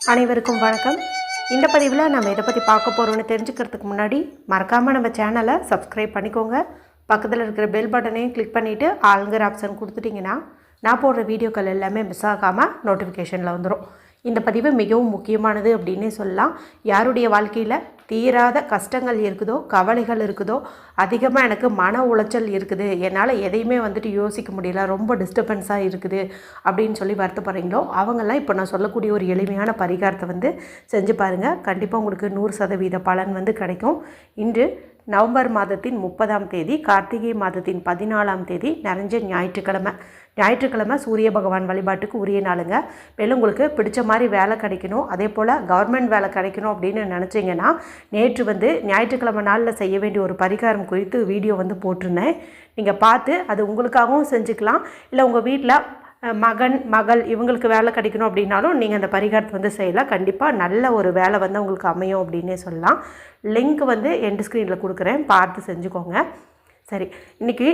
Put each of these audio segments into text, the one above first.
அனைவருக்கும் வணக்கம். இந்த பதிவில் நம்ம எதை பற்றி பார்க்க போகிறோம்னு தெரிஞ்சுக்கிறதுக்கு முன்னாடி மறக்காமல் நம்ம சேனலை சப்ஸ்கிரைப் பண்ணிக்கோங்க. பக்கத்தில் இருக்கிற பெல் பட்டனையும் கிளிக் பண்ணிவிட்டு ஆளுங்கிற ஆப்ஷன் கொடுத்துட்டிங்கன்னா நான் போடுற வீடியோக்கள் எல்லாமே மிஸ் ஆகாமல் நோட்டிஃபிகேஷனில் வந்துடும். இந்த பதிவு மிகவும் முக்கியமானது அப்படின்னே சொல்லலாம். யாருடைய வாழ்க்கையில் தீராத கஷ்டங்கள் இருக்குதோ, கவலைகள் இருக்குதோ, அதிகமாக எனக்கு மன உளைச்சல் இருக்குது, என்னால் எதையுமே யோசிக்க முடியல, ரொம்ப டிஸ்டர்பன்ஸாக இருக்குது அப்படின்னு சொல்லி வருத்தப்படுறீங்களோ அவங்கெல்லாம் இப்போ நான் சொல்லக்கூடிய ஒரு எளிமையான பரிகாரத்தை செஞ்சு பாருங்கள். கண்டிப்பாக உங்களுக்கு 100% பலன் கிடைக்கும். இன்று நவம்பர் மாதத்தின் 30ஆம் தேதி, கார்த்திகை மாதத்தின் 14ஆம் தேதி, நிறைஞ்ச ஞாயிற்றுக்கிழமை சூரிய பகவான் வழிபாட்டுக்கு உரிய நாளுங்க. மேலும் உங்களுக்கு பிடிச்ச மாதிரி வேலை கிடைக்கணும், அதே போல் கவர்மெண்ட் வேலை கிடைக்கணும் அப்படின்னு நினச்சிங்கன்னா, நேற்று ஞாயிற்றுக்கிழமை நாளில் செய்ய வேண்டிய ஒரு பரிகாரம் குறித்து வீடியோ போட்டிருந்தேன். நீங்கள் பார்த்து அது உங்களுக்காகவும் செஞ்சுக்கலாம். இல்லை உங்கள் வீட்டில் மகன் மகள் இவங்களுக்கு வேலை கிடைக்கணும் அப்படின்னாலும் நீங்கள் அந்த பரிகாரத்தை செய்யலாம். கண்டிப்பாக நல்ல ஒரு வேலை உங்களுக்கு அமையும் அப்படின்னே சொல்லலாம். லிங்க் எண்ட் ஸ்க்ரீனில் கொடுக்குறேன், பார்த்து செஞ்சுக்கோங்க. சரி, இன்றைக்கி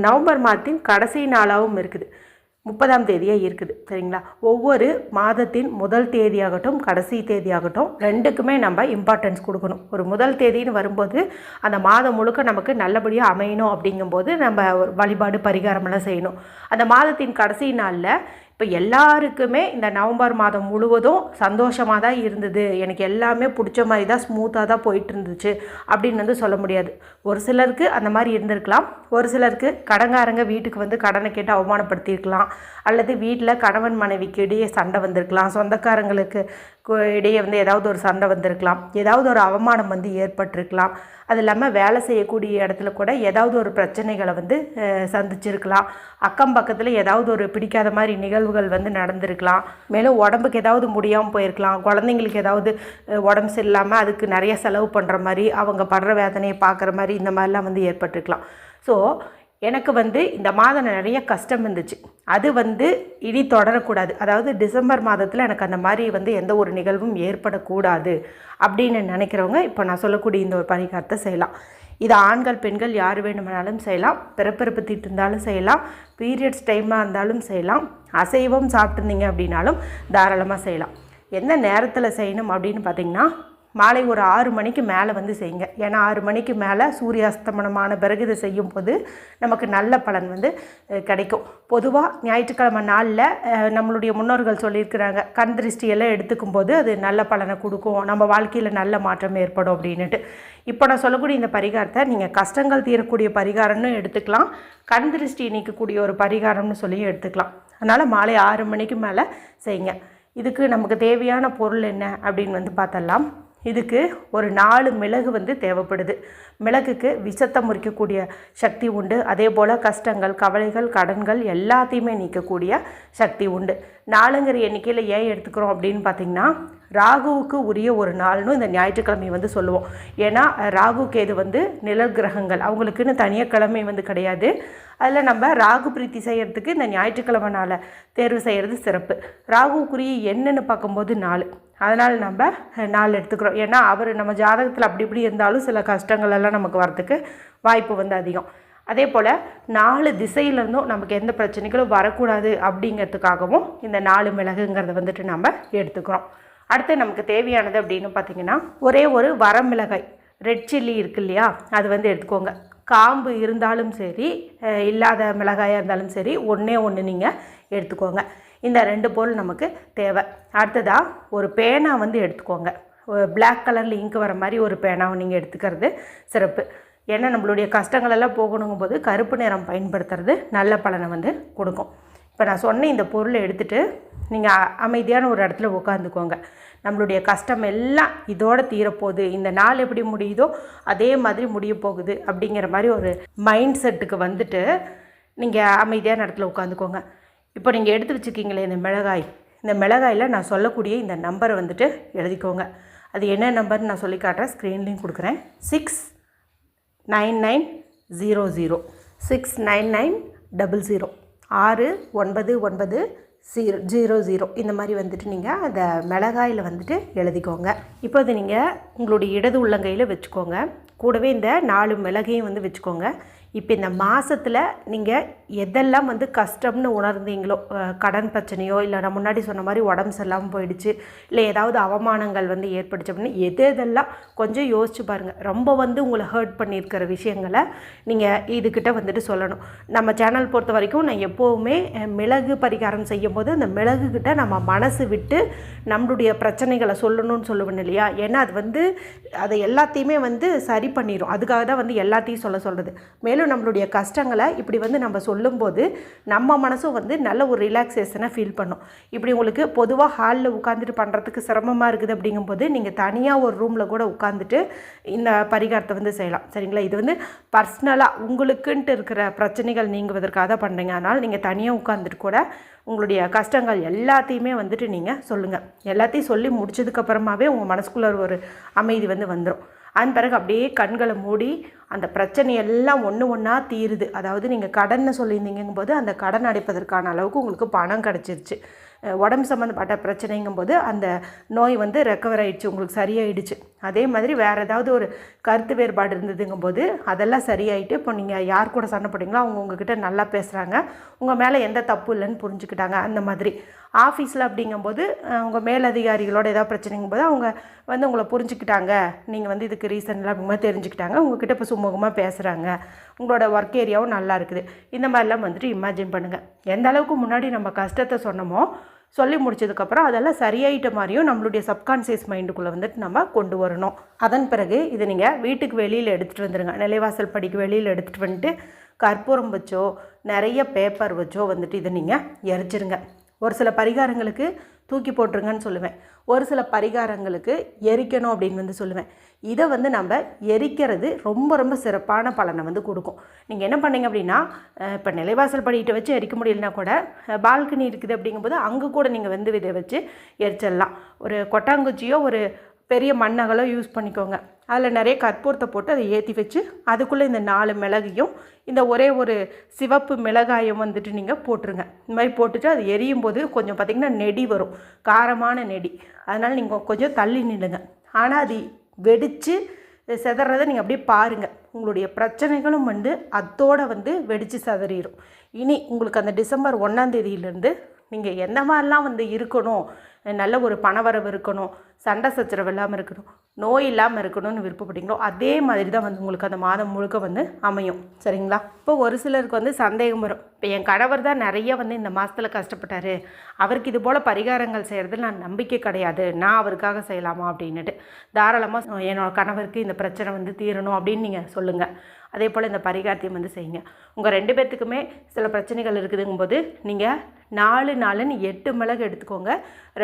நவம்பர் மாதத்தின் கடைசி நாளாகவும் இருக்குது, 30ஆம் தேதியே இருக்குது. சரிங்களா? ஒவ்வொரு மாதத்தின் முதல் தேதியாகட்டும் கடைசி தேதியாகட்டும் ரெண்டுக்குமே நம்ம இம்பார்ட்டன்ஸ் கொடுக்கணும். ஒரு முதல் தேதின்னு வரும்போது அந்த மாதம் முழுக்க நமக்கு நல்லபடியாக அமையணும். அப்படிங்கும்போது நம்ம வழிபாடு பரிகாரமெல்லாம் செய்யணும். அந்த மாதத்தின் கடைசி நாளில் இப்போ எல்லாருக்குமே இந்த நவம்பர் மாதம் முழுவதும் சந்தோஷமாக தான் இருந்தது, எனக்கு எல்லாமே பிடிச்ச மாதிரி தான் ஸ்மூத்தாக தான் போயிட்டு இருந்துச்சு அப்படின்னு சொல்ல முடியாது. ஒரு சிலருக்கு அந்த மாதிரி இருந்திருக்கலாம். ஒரு சிலருக்கு கடங்காரங்க வீட்டுக்கு கடனை கேட்டு அவமானப்படுத்தியிருக்கலாம், அல்லது வீட்டில் கணவன் மனைவிக்கு இடையே சண்டை வந்திருக்கலாம், சொந்தக்காரங்களுக்கு இடையே ஏதாவது ஒரு சண்டை வந்திருக்கலாம், ஏதாவது ஒரு அவமானம் ஏற்பட்டிருக்கலாம். அது இல்லாமல் வேலை செய்யக்கூடிய இடத்துல கூட ஏதாவது ஒரு பிரச்சனைகளை சந்திச்சிருக்கலாம். அக்கம் பக்கத்தில் ஏதாவது ஒரு பிடிக்காத மாதிரி நிகழ்வுகள் நடந்திருக்கலாம். மேலும் உடம்புக்கு ஏதாவது முடியாமல் போயிருக்கலாம். குழந்தைங்களுக்கு ஏதாவது உடம்பு சரியில்லாமல் அதுக்கு நிறைய செலவு பண்ணுற மாதிரி, அவங்க படுற வேதனையை பார்க்குற மாதிரி இந்த மாதிரிலாம் ஏற்பட்டிருக்கலாம். ஸோ எனக்கு இந்த மாதம் நிறைய கஷ்டம் இருந்துச்சு, அது இனி தொடரக்கூடாது. அதாவது டிசம்பர் மாதத்தில் எனக்கு அந்த மாதிரி எந்த ஒரு நிகழ்வும் ஏற்படக்கூடாது அப்படின்னு நினைக்கிறவங்க இப்போ நான் சொல்லக்கூடிய இந்த ஒரு பரிகாரத்தை செய்யலாம். இது ஆண்கள் பெண்கள் யார் வேணுமானாலும் செய்யலாம். பிறப்பிறப்பு தீட்டு இருந்தாலும் செய்யலாம், பீரியட்ஸ் டைமாக இருந்தாலும் செய்யலாம், அசைவம் சாப்பிட்ருந்தீங்க அப்படின்னாலும் தாராளமாக செய்யலாம். எந்த நேரத்தில் செய்யணும் அப்படின்னு பார்த்திங்கன்னா, மாலை ஒரு 6 மணிக்கு மேலே செய்யுங்க. ஏன்னா 6 மணிக்கு மேலே சூரிய அஸ்தமனமான பிறகு இதை செய்யும் போது நமக்கு நல்ல பலன் கிடைக்கும். பொதுவாக ஞாயிற்றுக்கிழமை நாளில் நம்மளுடைய முன்னோர்கள் சொல்லியிருக்கிறாங்க, கண் திருஷ்டியெல்லாம் எடுத்துக்கும் போது அது நல்ல பலனை கொடுக்கும், நம்ம வாழ்க்கையில் நல்ல மாற்றம் ஏற்படும் அப்படின்ட்டு. இப்போ நான் சொல்லக்கூடிய இந்த பரிகாரத்தை நீங்கள் கஷ்டங்கள் தீரக்கூடிய பரிகாரம்னு எடுத்துக்கலாம், கண் திருஷ்டி நீக்கக்கூடிய ஒரு பரிகாரம்னு சொல்லியும் எடுத்துக்கலாம். அதனால் மாலை 6 மணிக்கு மேலே செய்யுங்க. இதுக்கு நமக்கு தேவையான பொருள் என்ன அப்படின்னு பார்த்தரலாம். இதுக்கு ஒரு 4 மிளகு தேவைப்படுது. மிளகுக்கு விஷத்தை முறிக்கக்கூடிய சக்தி உண்டு. அதே போல் கஷ்டங்கள், கவலைகள், கடன்கள் எல்லாத்தையுமே நீக்கக்கூடிய சக்தி உண்டு. 4ங்கிற எண்ணிக்கையில் ஏன் எடுத்துக்கிறோம் அப்படின்னு பார்த்திங்கன்னா, ராகுவுக்கு உரிய ஒரு நாள்னு இந்த ஞாயிற்றுக்கிழமை சொல்லுவோம். ஏன்னா ராகு கேது நிழல் கிரகங்கள், அவங்களுக்குன்னு தனியாக கிழமை கிடையாது. அதில் நம்ம ராகு பிரீத்தி செய்கிறதுக்கு இந்த ஞாயிற்றுக்கிழமை நாளை தேர்வு செய்கிறது சிறப்பு. ராகுக்குரிய எண்ணுன்னு பார்க்கும்போது 4, அதனால் நம்ம 4 எடுத்துக்கிறோம். ஏன்னா அவர் நம்ம ஜாதகத்தில் அப்படி இப்படி இருந்தாலும் சில கஷ்டங்கள் எல்லாம் நமக்கு வரத்துக்கு வாய்ப்பு அதிகம். அதே போல் 4 திசையிலேருந்தும் நமக்கு எந்த பிரச்சனைகளும் வரக்கூடாது அப்படிங்கிறதுக்காகவும் இந்த 4 மிளகுங்கிறத நம்ம எடுத்துக்கிறோம். அடுத்து நமக்கு தேவையானது அப்படின்னு பார்த்திங்கன்னா, ஒரே ஒரு வரமிளகாய், ரெட் சில்லி இருக்கு இல்லையா, அது எடுத்துக்கோங்க. காம்பு இருந்தாலும் சரி, இல்லாத மிளகாயாக இருந்தாலும் சரி, ஒன்றே ஒன்று நீங்கள் எடுத்துக்கோங்க. இந்த 2 பொருள் நமக்கு தேவை. அடுத்ததாக ஒரு பேனா எடுத்துக்கோங்க. பிளாக் கலரில் இங்கு வர மாதிரி ஒரு பேனாவை நீங்கள் எடுத்துக்கிறது சிறப்பு. ஏன்னா நம்மளுடைய கஷ்டங்களெல்லாம் போகணுங்கும் போது கருப்பு நிறம் பயன்படுத்துறது நல்ல பலனை கொடுக்கும். இப்போ நான் சொன்ன இந்த பொருளை எடுத்துகிட்டு நீங்கள் அமைதியான ஒரு இடத்துல உட்காந்துக்கோங்க. நம்மளுடைய கஷ்டம் எல்லாம் இதோடு தீரப்போகுது, இந்த நாள் எப்படி முடியுதோ அதே மாதிரி முடிய போகுது அப்படிங்கிற மாதிரி ஒரு மைண்ட் செட்டுக்கு நீங்கள் அமைதியான இடத்துல உட்காந்துக்கோங்க. இப்போ நீங்கள் எடுத்து வச்சுக்கிங்களே இந்த மிளகாய், இந்த மிளகாயில் நான் சொல்லக்கூடிய இந்த நம்பரை எழுதிக்கோங்க. அது என்ன நம்பர்னு நான் சொல்லி காட்டுறேன், ஸ்க்ரீன்லேயும் கொடுக்குறேன். 69900 69900 69900 இந்த மாதிரி நீங்கள் அந்த மிளகாயில் எழுதிக்கோங்க. இப்போ அது நீங்கள் உங்களுடைய இடது உள்ளங்கையில் வச்சுக்கோங்க. கூடவே இந்த 4 மிளகையும் வச்சுக்கோங்க. இப்போ இந்த மாதத்தில் நீங்கள் எதெல்லாம் வந்து கஷ்டம்னு உணர்ந்தீங்களோ, கடன் பிரச்சனையோ, இல்லை நான் முன்னாடி சொன்ன மாதிரி உடம்பு சரியில்லாமல் போயிடுச்சு, இல்லை ஏதாவது அவமானங்கள் வந்து ஏற்பட்டுச்சு அப்படின்னு எதெல்லாம் கொஞ்சம் யோசிச்சு பாருங்கள். ரொம்ப வந்து உங்களை ஹர்ட் பண்ணியிருக்கிற விஷயங்களை நீங்கள் இதுக்கிட்ட வந்துட்டு சொல்லணும். நம்ம சேனல் பொறுத்த வரைக்கும் நான் எப்போவுமே மிளகு பரிகாரம் செய்யும் போது அந்த மிளகுக்கிட்ட நம்ம மனசு விட்டு நம்மளுடைய பிரச்சனைகளை சொல்லணும்னு சொல்லுவேன் இல்லையா. ஏன்னா அது வந்து அதை எல்லாத்தையுமே வந்து சரி பண்ணிடும். அதுக்காக தான் வந்து எல்லாத்தையும் சொல்கிறது. மேலும் நம்மளுடைய கஷ்டங்களை இப்படி வந்து நம்ம சொல்லும்போது நம்ம மனசும் வந்து நல்ல ஒரு ரிலாக்ஸேஷனை ஃபீல் பண்ணும். இப்படி உங்களுக்கு பொதுவாக ஹாலில் உட்காந்துட்டு பண்ணுறதுக்கு சிரமமாக இருக்குது அப்படிங்கும்போது நீங்கள் தனியாக ஒரு ரூமில் கூட உட்காந்துட்டு இந்த பரிகாரத்தை வந்து செய்யலாம். சரிங்களா. இது வந்து பர்சனலாக உங்களுக்குன்ட்டு இருக்கிற பிரச்சனைகள் நீங்குவதற்காக தான் பண்ணுறீங்க. அதனால் நீங்கள் தனியாக உட்காந்துட்டு கூட உங்களுடைய கஷ்டங்கள் எல்லாத்தையுமே வந்துட்டு நீங்கள் சொல்லுங்கள். எல்லாத்தையும் சொல்லி முடிச்சதுக்கப்புறமாவே உங்கள் மனசுக்குள்ளே ஒரு அமைதி வந்து வந்துடும். அதன் பிறகு அப்படியே கண்களை மூடி அந்த பிரச்சனையெல்லாம் ஒன்று ஒன்றா தீருது. அதாவது நீங்கள் கடன்னு சொல்லியிருந்தீங்கும் போது அந்த கடன் அடைப்பதற்கான அளவுக்கு உங்களுக்கு பணம் கிடச்சிருச்சு. உடம்பு சம்மந்தப்பட்ட பிரச்சனைங்கும் போது அந்த நோய் வந்து ரெக்கவர் ஆகிடுச்சு, உங்களுக்கு சரியாயிடுச்சு. அதே மாதிரி வேறு ஏதாவது ஒரு கருத்து வேறுபாடு இருந்ததுங்கும் போது அதெல்லாம் சரியாயிட்டு இப்போ நீங்கள் யார் கூட சண்டை போட்டிங்களோ அவங்க உங்ககிட்ட நல்லா பேசுகிறாங்க, உங்கள் மேலே எந்த தப்பு இல்லைன்னு புரிஞ்சுக்கிட்டாங்க. அந்த மாதிரி ஆஃபீஸில் அப்படிங்கும்போது உங்கள் மேலதிகாரிகளோட ஏதாவது பிரச்சனைங்கும் போது அவங்க வந்து உங்களை புரிஞ்சுக்கிட்டாங்க, நீங்கள் வந்து இதுக்கு ரீசன் இல்லை அப்படிங்கும்போது தெரிஞ்சுக்கிட்டாங்க, உங்கள்கிட்ட இப்போ சுமூகமாக பேசுகிறாங்க, உங்களோட ஒர்க் ஏரியாவும் நல்லா இருக்குது. இந்த மாதிரிலாம் வந்துட்டு இமேஜின் பண்ணுங்கள். எந்த அளவுக்கு முன்னாடி நம்ம கஷ்டத்தை சொன்னோமோ சொல்லி முடிச்சதுக்கப்புறம் அதெல்லாம் சரியாயிட்ட மாதிரியும் நம்மளுடைய சப்கான்சியஸ் மைண்டுக்குள்ளே வந்துட்டு நம்ம கொண்டு வரணும். அதன் பிறகு இதை நீங்கள் வீட்டுக்கு வெளியில் எடுத்துகிட்டு வந்துடுங்க. நிலைவாசல் படிக்கு வெளியில் எடுத்துகிட்டு வந்துட்டு கற்பூரம் வச்சோ நிறைய பேப்பர் வச்சோ வந்துட்டு இதை நீங்கள் எரிச்சிருங்க. ஒரு சில பரிகாரங்களுக்கு தூக்கி போட்டுருங்கன்னு சொல்லுவேன், ஒரு சில பரிகாரங்களுக்கு எரிக்கணும் அப்படின்னு வந்து சொல்லுவேன். இதை வந்து நம்ம எரிக்கிறது ரொம்ப ரொம்ப சிறப்பான பலனை வந்து கொடுக்கும். நீங்கள் என்ன பண்ணீங்க அப்படின்னா, இப்போ நிலைவாசல் படிக்கிட்ட வச்சு எரிக்க முடியலனா கூட பால்கனி இருக்குது அப்படிங்கும்போது அங்கே கூட நீங்கள் வந்து இதை வச்சு எரிச்சிடலாம். ஒரு கொட்டாங்குச்சியோ ஒரு பெரிய மண்ணகலோ யூஸ் பண்ணிக்கோங்க. அதில் நிறைய கற்பூரத்தை போட்டு அதை ஏற்றி வச்சு அதுக்குள்ளே இந்த 4 மிளகையும் இந்த ஒரே ஒரு சிவப்பு மிளகாயும் வந்துட்டு நீங்கள் போட்டுருங்க. இந்த மாதிரி போட்டுட்டு அது எரியும் போது கொஞ்சம் பார்த்திங்கன்னா நெடி வரும், காரமான நெடி. அதனால் நீங்கள் கொஞ்சம் தள்ளி நில்லுங்க. ஆனால் அது வெடித்து சிதறதை நீங்கள் அப்படியே பாருங்கள். உங்களுடைய பிரச்சனைகளும் வந்து அதோடு வந்து வெடித்து சிதறிடும். இனி உங்களுக்கு அந்த டிசம்பர் 1ஆம் தேதியிலேருந்து நீங்கள் எந்த மாதிரிலாம் வந்து இருக்கணும், நல்ல ஒரு பணவரவு இருக்கணும், சண்டை சச்சரவு இல்லாமல் இருக்கணும், நோய் இல்லாமல் இருக்கணும்னு விருப்பப்பட்டீங்களோ அதே மாதிரி தான் வந்து உங்களுக்கு அந்த மாதம் முழுக்க வந்து அமையும். சரிங்களா. இப்போ ஒரு சிலருக்கு வந்து சந்தேகம் வரும், இப்போ என் கணவர் தான் நிறைய வந்து இந்த மாதத்தில் கஷ்டப்பட்டார், அவருக்கு இது போல் பரிகாரங்கள் செய்கிறது நான் நம்பிக்கை கிடையாது, நான் அவருக்காக செய்யலாமா அப்படின்னுட்டு. தாராளமாக என்னோட கணவருக்கு இந்த பிரச்சனை வந்து தீரணும் அப்படின்னு நீங்கள் சொல்லுங்கள். அதே போல் இந்த பரிகாரத்தையும் வந்து செய்யுங்க. உங்கள் 2 பேர்த்துக்குமே சில பிரச்சனைகள் இருக்குதுங்கும்போது நீங்கள் 8 மிளகு எடுத்துக்கோங்க,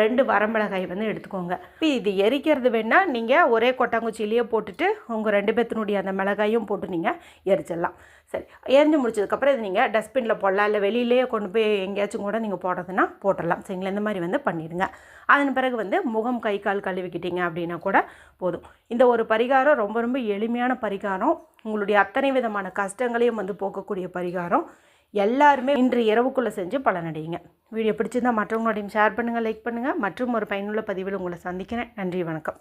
2 வரமிளகாய் வந்து எடுத்துக்கோங்க. இப்போ இது எரிக்கிறது வேணால் நீங்கள் ஒரே கொட்டாங்குச்சியிலேயே போட்டுட்டு உங்கள் 2 பேர்த்தினுடைய அந்த மிளகாயும் போட்டு நீங்கள் எரிச்சிடலாம். சரி, எரிஞ்சு முடிச்சதுக்கப்புறம் இது நீங்கள் டஸ்ட்பினில் போடலாம், இல்லை வெளியிலேயே கொண்டு போய் எங்கேயாச்சும் கூட நீங்கள் போடுறதுன்னா போட்டுடலாம். சரிங்களா. இந்த மாதிரி வந்து பண்ணிடுங்க. அதன் பிறகு வந்து முகம் கை கால் கழுவிக்கிட்டீங்க அப்படின்னா கூட போதும். இந்த ஒரு பரிகாரம் ரொம்ப ரொம்ப எளிமையான பரிகாரம், உங்களுடைய அத்தனை விதமான கஷ்டங்களையும் வந்து போக்கக்கூடிய பரிகாரம். எல்லாருமே இன்று இரவுக்குள்ளே செஞ்சு பலனடையுங்க. வீடியோ பிடிச்சிருந்தால் மற்றவங்களோடையும் ஷேர் பண்ணுங்கள், லைக் பண்ணுங்கள். மற்றும் ஒரு பயனுள்ள பதிவில் உங்களை சந்திக்கிறேன். நன்றி, வணக்கம்.